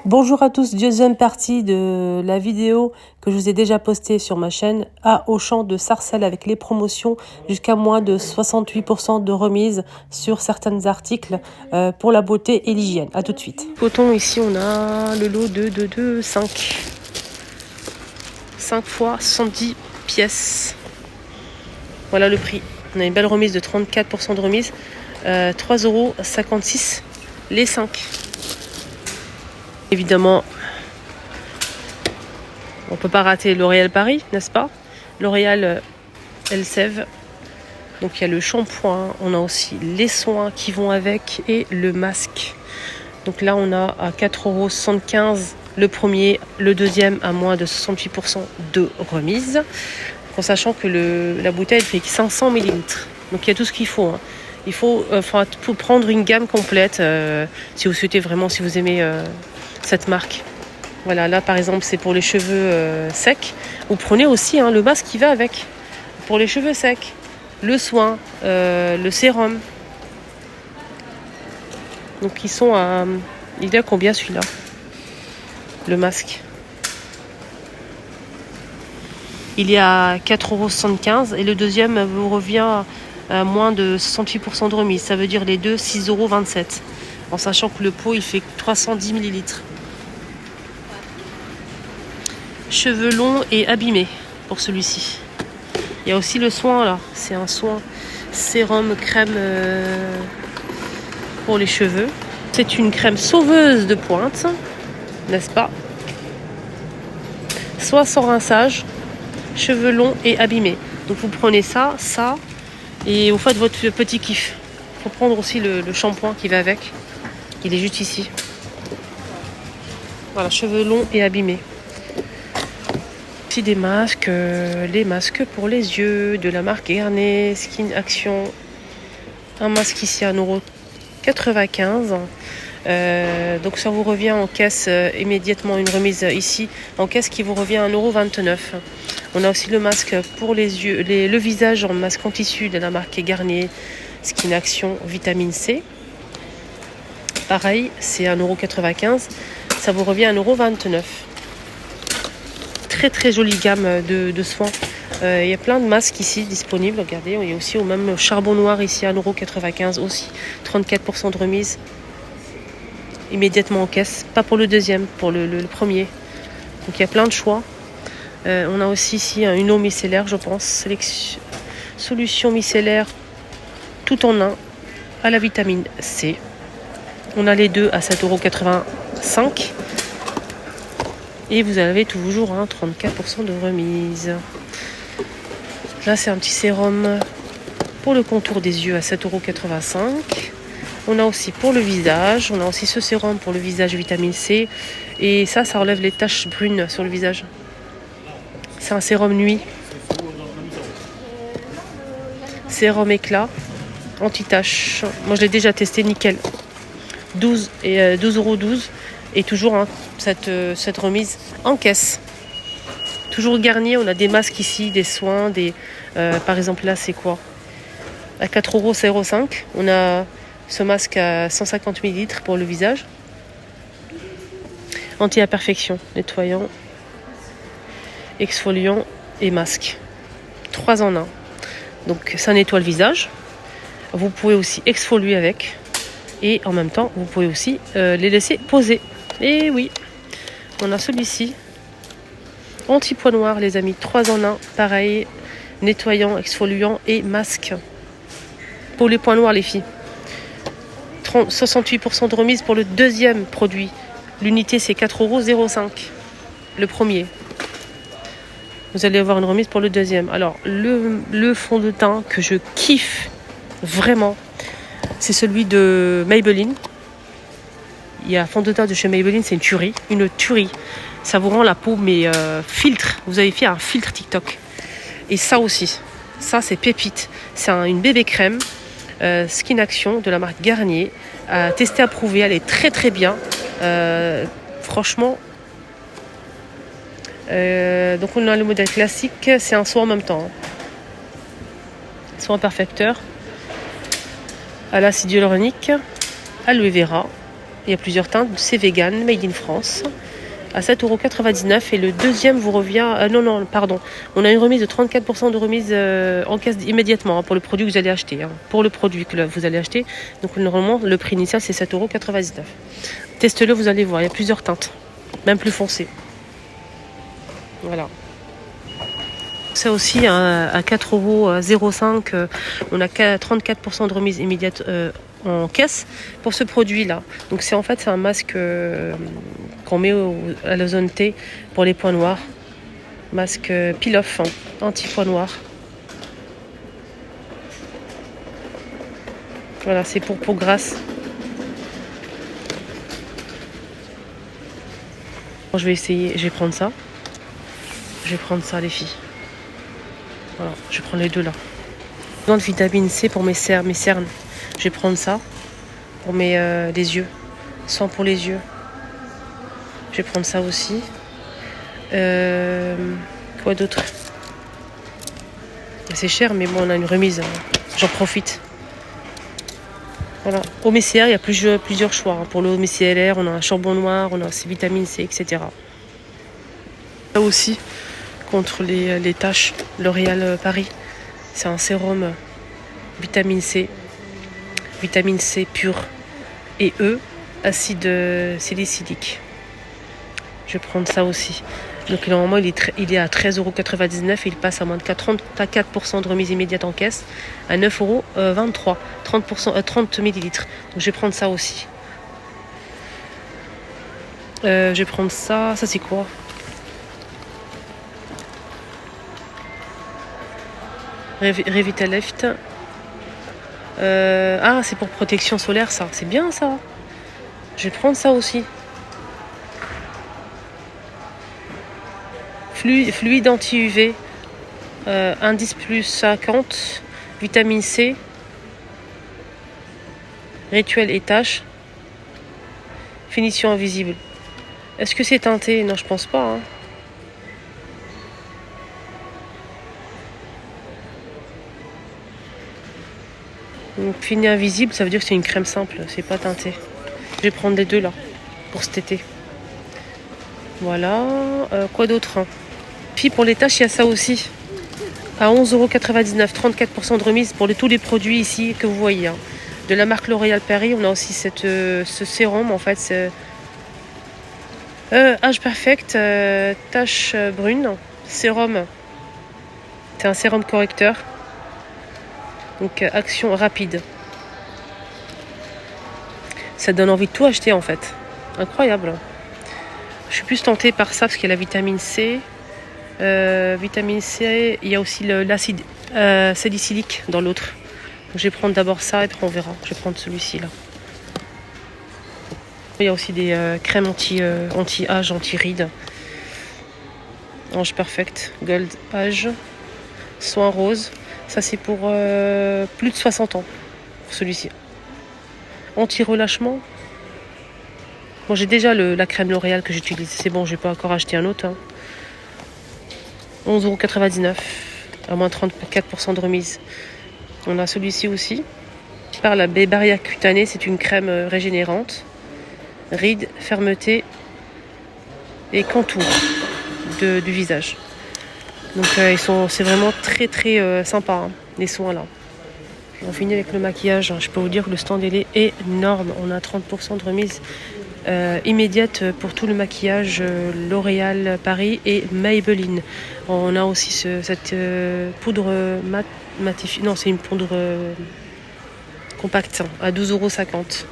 Bonjour à tous, deuxième partie de la vidéo que je vous ai déjà postée sur ma chaîne à Auchan de Sarcelles avec les promotions jusqu'à moins de 68% de remise sur certains articles pour la beauté et l'hygiène. A tout de suite. Coton, ici on a le lot de 5 fois 110 pièces. Voilà le prix. On a une belle remise de 34% de remise. 3,56 € les 5. Évidemment, on ne peut pas rater L'Oréal Paris, n'est-ce pas? L'Oréal Elseve. Donc il y a le shampoing, on a aussi les soins qui vont avec et le masque. Donc là on a à 4,75 € le premier, le deuxième à moins de 68% de remise. En sachant que la bouteille fait 500 ml. Donc il y a tout ce qu'il faut. Hein. Il faut prendre une gamme complète si vous souhaitez vraiment, si vous aimez cette marque. Voilà, là par exemple c'est pour les cheveux secs. Vous prenez aussi le masque qui va avec. Pour les cheveux secs, le soin, le sérum. Donc ils sont à... Il est à combien celui-là? Le masque. Il est à 4,75 € et le deuxième vous revient à moins de 68% de remise. Ça veut dire les deux 6,27 €. En sachant que le pot il fait 310 ml. Cheveux longs et abîmés pour celui-ci. Il y a aussi le soin là. C'est un soin sérum crème pour les cheveux. C'est une crème sauveuse de pointe, n'est-ce pas? Soit sans rinçage, cheveux longs et abîmés. Donc vous prenez ça, et vous faites votre petit kiff. Il faut prendre aussi le shampoing qui va avec. Il est juste ici. Voilà, cheveux longs et abîmés. Ici des masques, les masques pour les yeux de la marque Garnier Skin Action. Un masque ici à 1,95 €. Donc ça vous revient en caisse immédiatement, une remise ici en caisse qui vous revient à 1,29 €. On a aussi le masque pour les yeux, le visage en masque en tissu de la marque Garnier Skin Action Vitamine C. Pareil, c'est à 1,95 €. Ça vous revient à 1,29 €. Très très jolie gamme de soins. Il y a plein de masques ici disponibles. Regardez, il y a aussi au même charbon noir ici à 1,95 € aussi. 34% de remise. Immédiatement en caisse. Pas pour le deuxième, pour le premier. Donc il y a plein de choix. On a aussi ici une eau micellaire, je pense. Solution micellaire tout en un à la vitamine C. On a les deux à 7,85 €. Et vous avez toujours 34% de remise. Là, c'est un petit sérum pour le contour des yeux à 7,85 €. On a aussi pour le visage. On a aussi ce sérum pour le visage vitamine C. Et ça enlève les taches brunes sur le visage. C'est un sérum nuit. Sérum éclat, anti-tache. Moi, je l'ai déjà testé, nickel. 12,12 €. Et toujours cette remise en caisse. Toujours Garnier, on a des masques ici, des soins, par exemple là c'est quoi? À 4,05 €, on a ce masque à 150 ml pour le visage. Anti-imperfection, nettoyant, exfoliant et masque. 3 en 1. Donc ça nettoie le visage. Vous pouvez aussi exfolier avec. Et en même temps, vous pouvez aussi les laisser poser. Et oui, on a celui-ci. Anti-poids noir, les amis. 3 en 1. Pareil, nettoyant, exfoliant et masque. Pour les points noirs, les filles. 68% de remise pour le deuxième produit. L'unité, c'est 4,05 €. Le premier. Vous allez avoir une remise pour le deuxième. Alors, le fond de teint que je kiffe vraiment, c'est celui de Maybelline. Il y a un fond de teint de chez Maybelline, c'est une tuerie. Ça vous rend la peau, mais filtre. Vous avez fait un filtre TikTok. Et ça aussi, ça c'est pépite. C'est une bébé crème Skin Action de la marque Garnier. Testée, approuvée, elle est très très bien. Franchement. Donc on a le modèle classique, c'est un soin en même temps. Soin perfecteur. À l'acide hyaluronique, aloe vera, Il y a plusieurs teintes. C'est vegan, made in France. À 7,99 €. Et le deuxième vous revient... non, pardon. On a une remise de 34% de remise en caisse immédiatement pour le produit que vous allez acheter. Pour le produit que vous allez acheter. Donc normalement, le prix initial, c'est 7,99 €. Testez-le, vous allez voir. Il y a plusieurs teintes. Même plus foncées. Voilà. Ça aussi, à 4,05 €, on a 34% de remise immédiate en caisse pour ce produit-là. Donc c'est un masque qu'on met à la zone T pour les points noirs. Masque peel-off, anti-points noirs. Voilà, c'est pour peau grasse. Bon, je vais essayer, je vais prendre ça. Je vais prendre ça, les filles. Voilà, je vais prendre les deux là. Besoin de vitamine C pour mes cernes. Je vais prendre ça pour les yeux. 100 pour les yeux. Je vais prendre ça aussi. Quoi d'autre? C'est cher, mais bon, on a une remise. J'en profite. Voilà. Eau micellaire, il y a plusieurs choix. Pour l'eau micellaire, on a un charbon noir, on a aussi vitamine C, etc. Là aussi, contre les taches, L'Oréal Paris. C'est un sérum vitamine C pur et acide salicylique. Je vais prendre ça aussi. Donc normalement il est à 13,99 € et il passe à moins de 34% de remise immédiate en caisse à 9,23 €, 30 millilitres. Donc je vais prendre ça aussi. Je vais prendre ça. Ça c'est quoi? Revitalift. C'est pour protection solaire, ça. C'est bien, ça. Je vais prendre ça aussi. Fluide anti-UV. Indice plus 50. Vitamine C. Rituel et tâches. Finition invisible. Est-ce que c'est teinté? Non, je pense pas. Donc, fini invisible, ça veut dire que c'est une crème simple, c'est pas teinté. Je vais prendre les deux là, pour cet été. Voilà. Quoi d'autre? Puis pour les taches, il y a ça aussi. À 11,99 €, 34% de remise pour tous les produits ici que vous voyez. De la marque L'Oréal Paris, on a aussi ce sérum, c'est Age Perfect, tache brune, sérum. C'est un sérum correcteur. Donc action rapide. Ça donne envie de tout acheter en fait. Incroyable. Je suis plus tentée par ça parce qu'il y a la vitamine C. Vitamine C, il y a aussi l'acide salicylique dans l'autre. Donc, je vais prendre d'abord ça et puis on verra. Je vais prendre celui-ci là. Il y a aussi des crèmes anti-âge, anti-rides. Age Perfect, Gold Age, soin rose. Ça c'est pour plus de 60 ans, pour celui-ci. Anti-relâchement. Bon, j'ai déjà la crème L'Oréal que j'utilise. C'est bon, je vais pas encore acheter un autre. 11,99 €, à moins 34% de remise. On a celui-ci aussi. Par la barrière cutanée, c'est une crème régénérante. Rides, fermeté et contour du visage. Donc c'est vraiment très très sympa, les soins là. On finit avec le maquillage. Je peux vous dire que le stand il est énorme. On a 30% de remise immédiate pour tout le maquillage L'Oréal Paris et Maybelline. On a aussi cette poudre matifiée. Non, c'est une poudre compacte à 12,50 €.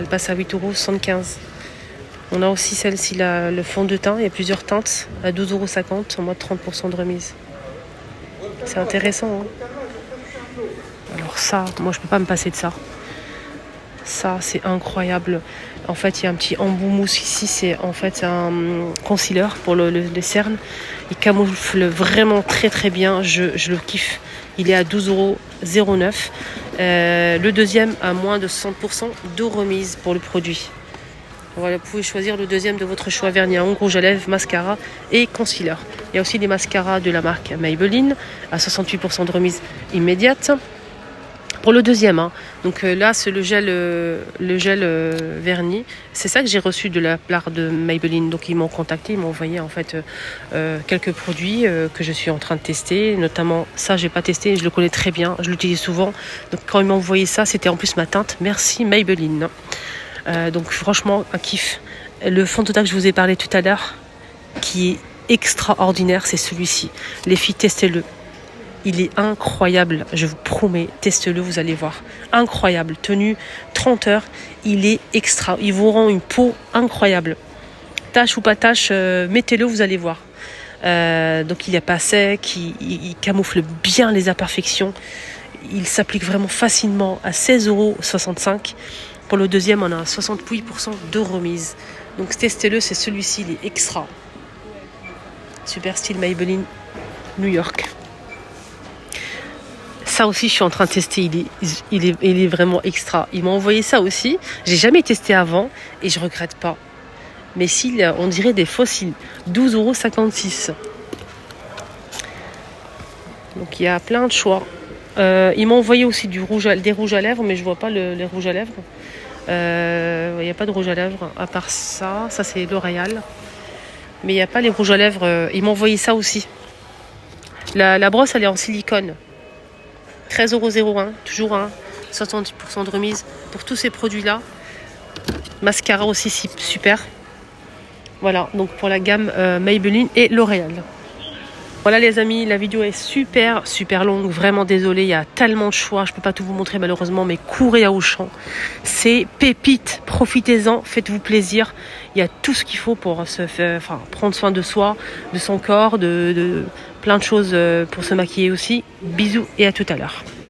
Elle passe à 8,75 €. On a aussi celle-ci, le fond de teint. Il y a plusieurs teintes à 12,50 € en moins de 30% de remise. C'est intéressant. Alors ça, moi je peux pas me passer de ça. Ça, c'est incroyable. En fait, il y a un petit embout mousse ici. C'est un concealer pour les cernes. Il camoufle vraiment très très bien. Je le kiffe. Il est à 12,09 €. Le deuxième à moins de 100% de remise pour le produit. Voilà, vous pouvez choisir le deuxième de votre choix. Vernis à ongles, rouge à lèvres, mascara et concealer. Il y a aussi des mascaras de la marque Maybelline à 68% de remise immédiate. Pour le deuxième, hein. Donc là, c'est le gel vernis. C'est ça que j'ai reçu de la part de Maybelline. Donc ils m'ont contacté, ils m'ont envoyé en fait quelques produits que je suis en train de tester. Notamment ça, j'ai pas testé, je le connais très bien, je l'utilise souvent. Donc quand ils m'ont envoyé ça, c'était en plus ma teinte. Merci Maybelline. Donc franchement, un kiff. Le fond de teint que je vous ai parlé tout à l'heure, qui est extraordinaire, c'est celui-ci. Les filles, testez-le. Il est incroyable, je vous promets, testez-le, vous allez voir. Incroyable, tenu 30 heures, il est extra. Il vous rend une peau incroyable. Tache ou pas tache, mettez-le, vous allez voir. Donc il n'est pas sec, il camoufle bien les imperfections. Il s'applique vraiment facilement à 16,65 €. Pour le deuxième, on a 68% de remise. Donc testez-le, c'est celui-ci, il est extra. Super style Maybelline New York. Ça aussi, je suis en train de tester. Il est vraiment extra. Ils m'ont envoyé ça aussi. J'ai jamais testé avant et je regrette pas. Mais cils, on dirait des fossiles. 12,56 €. Donc il y a plein de choix. Ils m'ont envoyé aussi des rouges à lèvres, mais je vois pas les rouges à lèvres. Il n'y a pas de rouge à lèvres à part ça. Ça c'est L'Oréal. Mais il n'y a pas les rouges à lèvres. Ils m'ont envoyé ça aussi. La brosse, elle est en silicone. 13,01 €, toujours 70% de remise pour tous ces produits-là. Mascara aussi super. Voilà, donc pour la gamme Maybelline et L'Oréal. Voilà les amis, la vidéo est super longue. Vraiment désolée, il y a tellement de choix. Je ne peux pas tout vous montrer malheureusement, mais courez à Auchan. C'est pépite, profitez-en, faites-vous plaisir. Il y a tout ce qu'il faut pour prendre soin de soi, de son corps, de plein de choses pour se maquiller aussi. Bisous et à tout à l'heure.